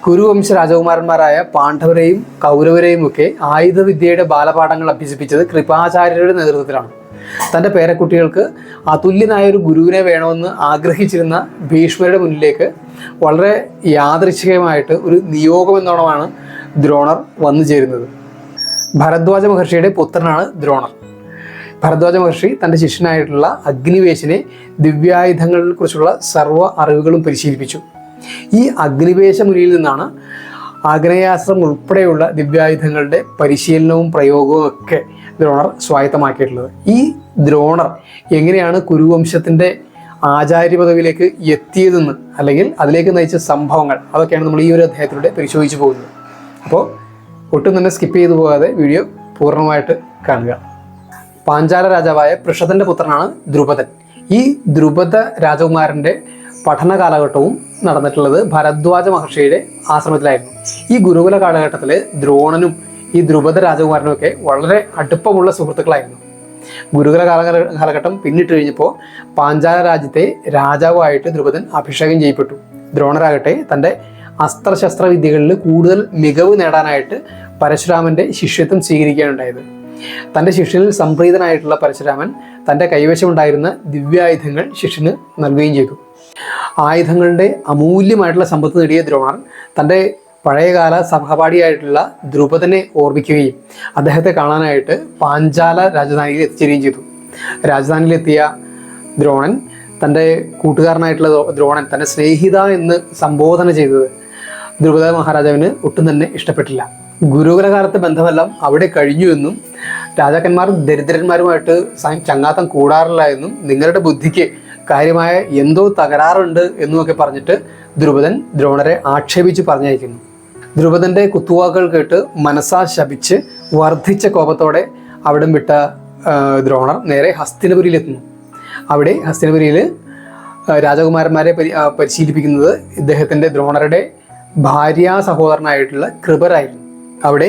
കുരുവംശ രാജകുമാരന്മാരായ പാണ്ഡവരെയും കൗരവരെയും ഒക്കെ ആയുധവിദ്യയുടെ ബാലപാഠങ്ങൾ അഭ്യസിപ്പിച്ചത് കൃപാചാര്യരുടെ നേതൃത്വത്തിലാണ്. തൻ്റെ പേരക്കുട്ടികൾക്ക് അതുല്യനായ ഒരു ഗുരുവിനെ വേണമെന്ന് ആഗ്രഹിച്ചിരുന്ന ഭീഷ്മരുടെ മുന്നിലേക്ക് വളരെ യാദൃച്ഛികമായിട്ട് ഒരു നിയോഗം എന്നോണമാണ് ദ്രോണർ വന്നു ചേരുന്നത്. ഭരദ്വാജ മഹർഷിയുടെ പുത്രനാണ് ദ്രോണർ. ഭരദ്വാജ മഹർഷി തൻ്റെ ശിഷ്യനായിട്ടുള്ള അഗ്നിവേശിനെ ദിവ്യായുധങ്ങളെക്കുറിച്ചുള്ള സർവ്വ അറിവുകളും പരിശീലിപ്പിച്ചു. ഈ അഗ്നിവേശ മുനിയിൽ നിന്നാണ് ആഗ്നേയാസ്ത്രം ഉൾപ്പെടെയുള്ള ദിവ്യായുധങ്ങളുടെ പരിശീലനവും പ്രയോഗവും ഒക്കെ ദ്രോണർ സ്വായത്തമാക്കിയിട്ടുള്ളത്. ഈ ദ്രോണർ എങ്ങനെയാണ് കുരുവംശത്തിൻ്റെ ആചാര്യ പദവിയിലേക്ക് എത്തിയതെന്ന് അല്ലെങ്കിൽ അതിലേക്ക് നയിച്ച സംഭവങ്ങൾ അതൊക്കെയാണ് നമ്മൾ ഈ ഒരു അധ്യായത്തിലൂടെ പരിശോധിച്ചു പോകുന്നത്. അപ്പോൾ ഒട്ടും തന്നെ സ്കിപ്പ് ചെയ്തു പോകാതെ വീഡിയോ പൂർണ്ണമായിട്ട് കാണുക. പാഞ്ചാല രാജാവായ പൃഷതൻ്റെ പുത്രനാണ് ദ്രുപദൻ. ഈ ദ്രുപദ രാജകുമാരൻ്റെ പഠന കാലഘട്ടവും നടന്നിട്ടുള്ളത് ഭരദ്വാജ മഹർഷിയുടെ ആശ്രമത്തിലായിരുന്നു. ഈ ഗുരുകുല കാലഘട്ടത്തിൽ ദ്രോണനും ഈ ദ്രുപദ രാജകുമാരനും ഒക്കെ വളരെ അടുപ്പമുള്ള സുഹൃത്തുക്കളായിരുന്നു. ഗുരുകുല കാലഘട്ടം പിന്നിട്ട് കഴിഞ്ഞപ്പോൾ പാഞ്ചാല രാജ്യത്തെ രാജാവായിട്ട് ദ്രുപദൻ അഭിഷേകം ചെയ്യപ്പെട്ടു. ദ്രോണരാകട്ടെ തൻ്റെ അസ്ത്രശസ്ത്ര വിദ്യകളിൽ കൂടുതൽ മികവ് നേടാനായിട്ട് പരശുരാമൻ്റെ ശിഷ്യത്വം സ്വീകരിക്കുകയാണുണ്ടായത്. തൻ്റെ ശിഷ്യനിൽ സംപ്രീതനായിട്ടുള്ള പരശുരാമൻ തൻ്റെ കൈവശമുണ്ടായിരുന്ന ദിവ്യായുധങ്ങൾ ശിഷ്യന് നൽകുകയും ചെയ്തു. ആയുധങ്ങളുടെ അമൂല്യമായിട്ടുള്ള സമ്പത്ത് നേടിയ ദ്രോണർ തൻ്റെ പഴയകാല സഹപാഠിയായിട്ടുള്ള ദ്രുപദനെ ഓർമ്മിക്കുകയും അദ്ദേഹത്തെ കാണാനായിട്ട് പാഞ്ചാല രാജധാനിയിൽ എത്തിച്ചേരുകയും ചെയ്തു. രാജധാനിയിലെത്തിയ ദ്രോണൻ തൻ്റെ കൂട്ടുകാരനായിട്ടുള്ള ദ്രോണൻ തൻ്റെ സ്നേഹിത എന്ന് സംബോധന ചെയ്തത് ദ്രുപദ മഹാരാജാവിന് ഒട്ടും തന്നെ ഇഷ്ടപ്പെട്ടില്ല. ഗുരുകുല കാലത്തെ ബന്ധമെല്ലാം അവിടെ കഴിഞ്ഞു എന്നും രാജാക്കന്മാർ ദരിദ്രന്മാരുമായിട്ട് ചങ്ങാത്തം കൂടാറില്ല എന്നും നിങ്ങളുടെ ബുദ്ധിക്ക് കാര്യമായ എന്തോ തകരാറുണ്ട് എന്നുമൊക്കെ പറഞ്ഞിട്ട് ദ്രുപദൻ ദ്രോണരെ ആക്ഷേപിച്ച് പറഞ്ഞയക്കുന്നു. ദ്രുപദൻ്റെ കുത്തുവാക്കുകൾ കേട്ട് മനസ്സാ ശപിച്ച് വർദ്ധിച്ച കോപത്തോടെ അവിടം വിട്ട ദ്രോണർ നേരെ ഹസ്തിനപുരിയിലെത്തുന്നു. അവിടെ ഹസ്തിനപുരിയിൽ രാജകുമാരന്മാരെ പരിശീലിപ്പിക്കുന്നത് ഇദ്ദേഹത്തിൻ്റെ ദ്രോണറുടെ ഭാര്യാ സഹോദരനായിട്ടുള്ള കൃപരായിരുന്നു. അവിടെ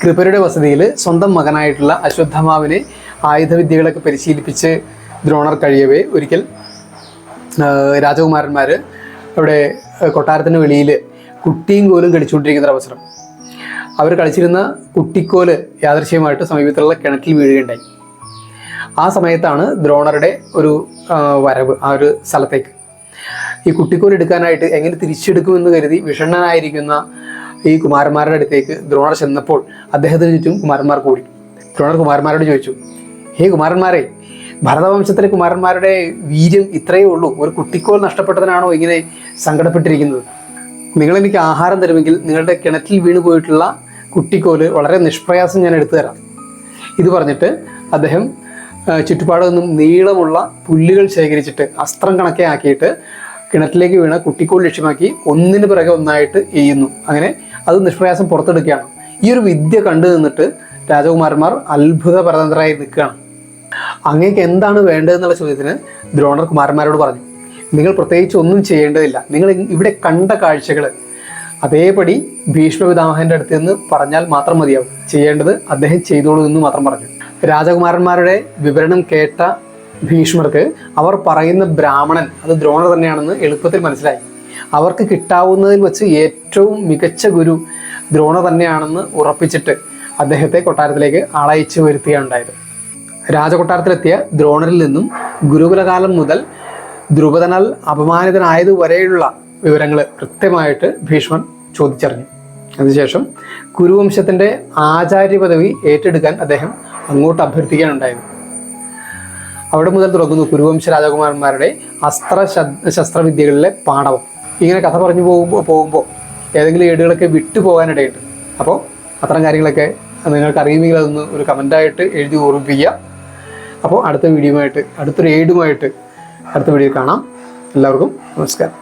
കൃപരുടെ വസതിയിൽ സ്വന്തം മകനായിട്ടുള്ള അശ്വത്ഥമാവിനെ ആയുധവിദ്യകളൊക്കെ പരിശീലിപ്പിച്ച് ദ്രോണർ കഴിയവേ ഒരിക്കൽ രാജകുമാരന്മാർ അവിടെ കൊട്ടാരത്തിന് വെളിയിൽ കുട്ടിയും കോലും കളിച്ചുകൊണ്ടിരിക്കുന്ന അവസരം അവർ കളിച്ചിരുന്ന കുട്ടിക്കോല് യാദൃശ്യമായിട്ട് സമീപത്തുള്ള കിണറ്റിൽ വീഴുകയുണ്ടായി. ആ സമയത്താണ് ദ്രോണറുടെ ഒരു വരവ് ആ ഒരു സ്ഥലത്തേക്ക്. ഈ കുട്ടിക്കോൽ എടുക്കാനായിട്ട് എങ്ങനെ തിരിച്ചെടുക്കുമെന്ന് കരുതി വിഷണ്ണനായിരിക്കുന്ന ഈ കുമാരന്മാരുടെ അടുത്തേക്ക് ദ്രോണർ ചെന്നപ്പോൾ അദ്ദേഹത്തിന് ചുറ്റും കുമാരന്മാർ കൂടി. ദ്രോണർ കുമാരന്മാരോട് ചോദിച്ചു, ഹേ കുമാരന്മാരെ, ഭരതവംശത്തിലെ കുമാരന്മാരുടെ വീര്യം ഇത്രയേ ഉള്ളൂ, ഒരു കുട്ടിക്കോൽ നഷ്ടപ്പെട്ടതിനാണോ ഇങ്ങനെ സങ്കടപ്പെട്ടിരിക്കുന്നത്? നിങ്ങളെനിക്ക് ആഹാരം തരുമെങ്കിൽ നിങ്ങളുടെ കിണറ്റിൽ വീണു പോയിട്ടുള്ള കുട്ടിക്കോല് വളരെ നിഷ്പ്രയാസം ഞാൻ എടുത്തു തരാം. ഇത് പറഞ്ഞിട്ട് അദ്ദേഹം ചുറ്റുപാടിൽ നിന്നും നീളമുള്ള പുല്ലുകൾ ശേഖരിച്ചിട്ട് അസ്ത്രം കണക്കെ ആക്കിയിട്ട് കിണറ്റിലേക്ക് വീണ കുട്ടിക്കോൽ ലക്ഷ്യമാക്കി ഒന്നിന് പിറകെ ഒന്നായിട്ട് എയ്യുന്നു. അങ്ങനെ അത് നിഷ്പ്രയാസം പുറത്തെടുക്കുകയാണ്. ഈ ഒരു വിദ്യ കണ്ടു നിന്നിട്ട് രാജകുമാരന്മാർ അത്ഭുത പരതന്ത്രരായി നിൽക്കുകയാണ്. അങ്ങേക്ക് എന്താണ് വേണ്ടതെന്നുള്ള ചോദ്യത്തിന് ദ്രോണർ കുമാരന്മാരോട് പറഞ്ഞു, നിങ്ങൾ പ്രത്യേകിച്ച് ഒന്നും ചെയ്യേണ്ടതില്ല, നിങ്ങൾ ഇവിടെ കണ്ട കാഴ്ചകൾ അതേപടി ഭീഷ്മപിതാമഹൻ്റെ അടുത്ത് നിന്ന് പറഞ്ഞാൽ മാത്രം മതിയാവും, ചെയ്യേണ്ടത് അദ്ദേഹം ചെയ്തോളൂ എന്ന് മാത്രം പറഞ്ഞു. രാജകുമാരന്മാരുടെ വിവരണം കേട്ട ഭീഷ്മർക്ക് അവർ പറയുന്ന ബ്രാഹ്മണൻ അത് ദ്രോണർ തന്നെയാണെന്ന് എളുപ്പത്തിൽ മനസ്സിലായി. അവർക്ക് കിട്ടാവുന്നതിൽ വെച്ച് ഏറ്റവും മികച്ച ഗുരു ദ്രോണർ തന്നെയാണെന്ന് ഉറപ്പിച്ചിട്ട് അദ്ദേഹത്തെ കൊട്ടാരത്തിലേക്ക് ആളയച്ചു വരുത്തുകയുണ്ടായത്. രാജകൊട്ടാരത്തിലെത്തിയ ദ്രോണരിൽ നിന്നും ഗുരുകുലകാലം മുതൽ ദ്രുപദനാൽ അപമാനിതനായതുവരെയുള്ള വിവരങ്ങൾ കൃത്യമായിട്ട് ഭീഷ്മൻ ചോദിച്ചറിഞ്ഞു. അതിനുശേഷം കുരുവംശത്തിൻ്റെ ആചാര്യ പദവി ഏറ്റെടുക്കാൻ അദ്ദേഹം അങ്ങോട്ട് അഭ്യർത്ഥിക്കാനുണ്ടായത്. അവിടെ മുതൽ തുടങ്ങുന്നു കുരുവംശ രാജകുമാരന്മാരുടെ ശസ്ത്രവിദ്യകളിലെ പാഠവും. ഇങ്ങനെ കഥ പറഞ്ഞു പോകുമ്പോൾ ഏതെങ്കിലും ഏടുകളൊക്കെ വിട്ടുപോകാനിടയുണ്ട്. അപ്പോൾ അത്തരം കാര്യങ്ങളൊക്കെ നിങ്ങൾക്ക് അറിയുമെങ്കിൽ അതൊന്ന് ഒരു കമൻ്റായിട്ട് എഴുതി ഓർമ്മിപ്പിക്കുക. അപ്പോൾ അടുത്ത വീഡിയോയുമായിട്ട് അടുത്തൊരു ഏടുമായിട്ട് അടുത്ത വീഡിയോ കാണാം. എല്ലാവർക്കും നമസ്കാരം.